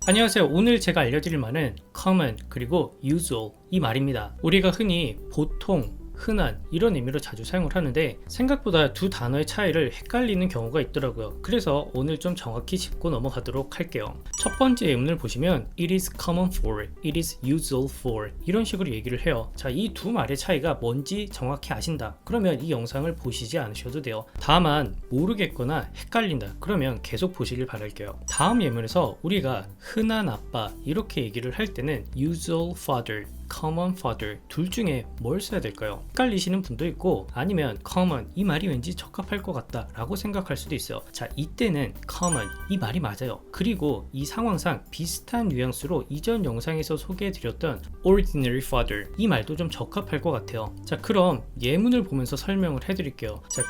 안녕하세요. 오늘 제가 알려드릴 말은 common 그리고 usual 이 말입니다. 우리가 흔히 보통, 흔한 이런 의미로 자주 사용을 하는데 생각보다 두 단어의 차이를 헷갈리는 경우가 있더라고요. 그래서 오늘 좀 정확히 짚고 넘어가도록 할게요. 첫 번째 예문을 보시면 it is common for, it is usual for 이런 식으로 얘기를 해요. 자, 이 두 말의 차이가 뭔지 정확히 아신다 그러면 이 영상을 보시지 않으셔도 돼요. 다만 모르겠거나 헷갈린다 그러면 계속 보시길 바랄게요. 다음 예문에서 우리가 흔한 아빠 이렇게 얘기를 할 때는 usual father, common father 둘 중에 뭘 써야 될까요? 헷갈리시는 분도 있고 아니면 common 이 말이 왠지 적합할 것 같다 라고 생각할 수도 있어요. 자, 이때는 common 이 말이 맞아요. 그리고 이 상황상 비슷한 뉘앙스로 이전 영상에서 소개해드렸던 ordinary father 이 말도 좀 적합할 것 같아요. 자, 그럼 예문을 보면서 설명을 해드릴게요. 자,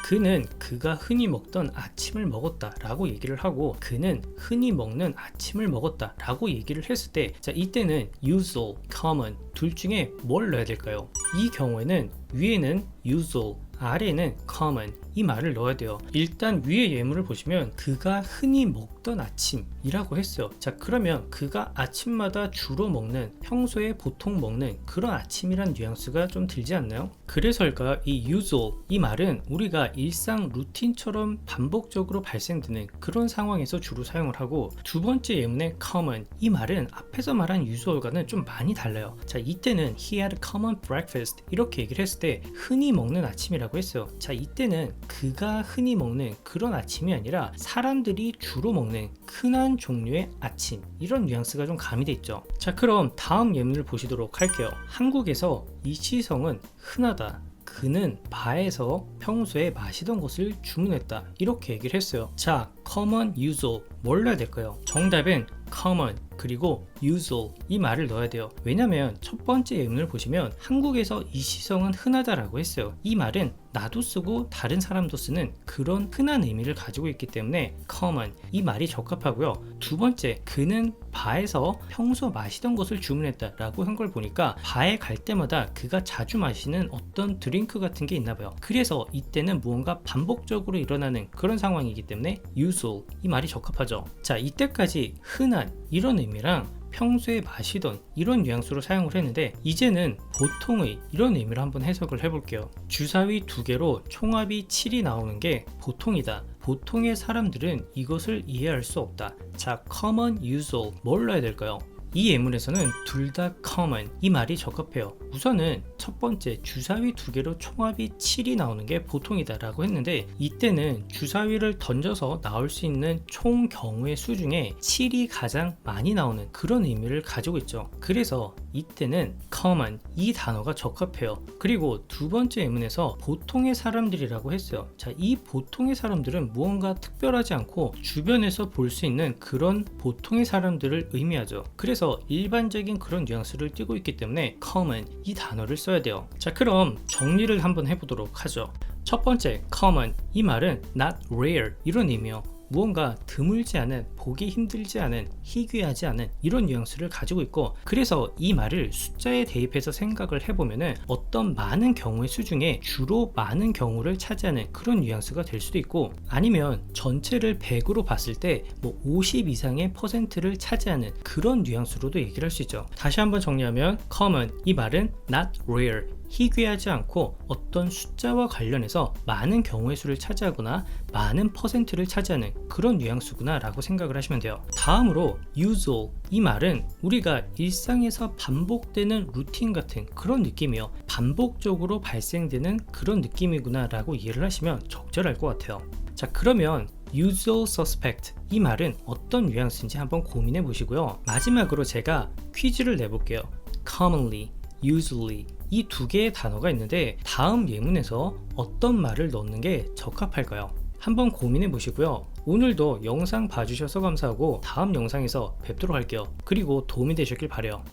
그가 흔히 먹던 아침을 먹었다 라고 얘기를 하고 그는 흔히 먹는 아침을 먹었다 라고 얘기를 했을 때 자, 이때는 usual, common 둘 중에 뭘 넣어야 될까요? 이 경우에는 위에는 usual, 아래에는 common 이 말을 넣어야 돼요. 일단 위에 예문을 보시면 그가 흔히 먹던 아침이라고 했어요. 자, 그러면 그가 아침마다 주로 먹는, 평소에 보통 먹는 그런 아침이란 뉘앙스가 좀 들지 않나요? 그래서일까요? 이 usual 이 말은 우리가 일상 루틴처럼 반복적으로 발생되는 그런 상황에서 주로 사용을 하고 두 번째 예문의 common 이 말은 앞에서 말한 usual과는 좀 많이 달라요. 자, 이때는 he had a common breakfast 이렇게 얘기를 했을 때 흔히 먹는 아침이라고 했어요. 자, 이때는 그가 흔히 먹는 그런 아침이 아니라 사람들이 주로 먹는 흔한 종류의 아침 이런 뉘앙스가 좀 가미돼 있죠. 자, 그럼 다음 예문을 보시도록 할게요. 한국에서 이시성은 흔하다. 그는 바에서 평소에 마시던 것을 주문했다 이렇게 얘기를 했어요. 자, common, usual 뭘 넣어야 될까요? 정답은 common 그리고 usual 이 말을 넣어야 돼요. 왜냐면 첫 번째 예문을 보시면 한국에서 이시성은 흔하다라고 했어요. 이 말은 나도 쓰고 다른 사람도 쓰는 그런 흔한 의미를 가지고 있기 때문에 common 이 말이 적합하고요. 두 번째, 그는 바에서 평소 마시던 것을 주문했다라고 한 걸 보니까 바에 갈 때마다 그가 자주 마시는 어떤 드링크 같은 게 있나 봐요. 그래서 이때는 무언가 반복적으로 일어나는 그런 상황이기 때문에 usual 이 말이 적합하죠. 자, 이때까지 흔한 이런 의미랑 평소에 마시던 이런 뉘앙스로 사용을 했는데 이제는 보통의 이런 의미로 한번 해석을 해볼게요. 주사위 2개로 총합이 7이 나오는 게 보통이다. 보통의 사람들은 이것을 이해할 수 없다. 자, common, usual 뭘 넣어야 될까요? 이 예문에서는 둘 다 common 이 말이 적합해요. 우선은 첫 번째 주사위 2개로 총합이 7이 나오는 게 보통이다 라고 했는데 이때는 주사위를 던져서 나올 수 있는 총 경우의 수 중에 7이 가장 많이 나오는 그런 의미를 가지고 있죠. 그래서 이때는 common 이 단어가 적합해요. 그리고 두 번째 예문에서 보통의 사람들이라고 했어요. 자, 이 보통의 사람들은 무언가 특별하지 않고 주변에서 볼 수 있는 그런 보통의 사람들을 의미하죠. 그래서 일반적인 그런 뉘앙스를 띠고 있기 때문에 common 이 단어를 써야 돼요. 자, 그럼 정리를 한번 해보도록 하죠. 첫 번째 common 이 말은 not rare 이런 의미요. 무언가 드물지 않은, 보기 힘들지 않은, 희귀하지 않은 이런 뉘앙스를 가지고 있고 그래서 이 말을 숫자에 대입해서 생각을 해보면은 어떤 많은 경우의 수 중에 주로 많은 경우를 차지하는 그런 뉘앙스가 될 수도 있고 아니면 전체를 100으로 봤을 때 뭐 50 이상의 퍼센트를 차지하는 그런 뉘앙스로도 얘기를 할 수 있죠. 다시 한번 정리하면 common 이 말은 not rare 희귀하지 않고 어떤 숫자와 관련해서 많은 경우의 수를 차지하거나 많은 퍼센트를 차지하는 그런 뉘앙스구나 라고 생각을 하시면 돼요. 다음으로 usual 이 말은 우리가 일상에서 반복되는 루틴 같은 그런 느낌이에요. 반복적으로 발생되는 그런 느낌이구나 라고 이해를 하시면 적절할 것 같아요. 자, 그러면 usual suspect 이 말은 어떤 뉘앙스인지 한번 고민해 보시고요. 마지막으로 제가 퀴즈를 내볼게요. commonly, usually 이 두 개의 단어가 있는데 다음 예문에서 어떤 말을 넣는 게 적합할까요? 한번 고민해 보시고요. 오늘도 영상 봐주셔서 감사하고 다음 영상에서 뵙도록 할게요. 그리고 도움이 되셨길 바라요.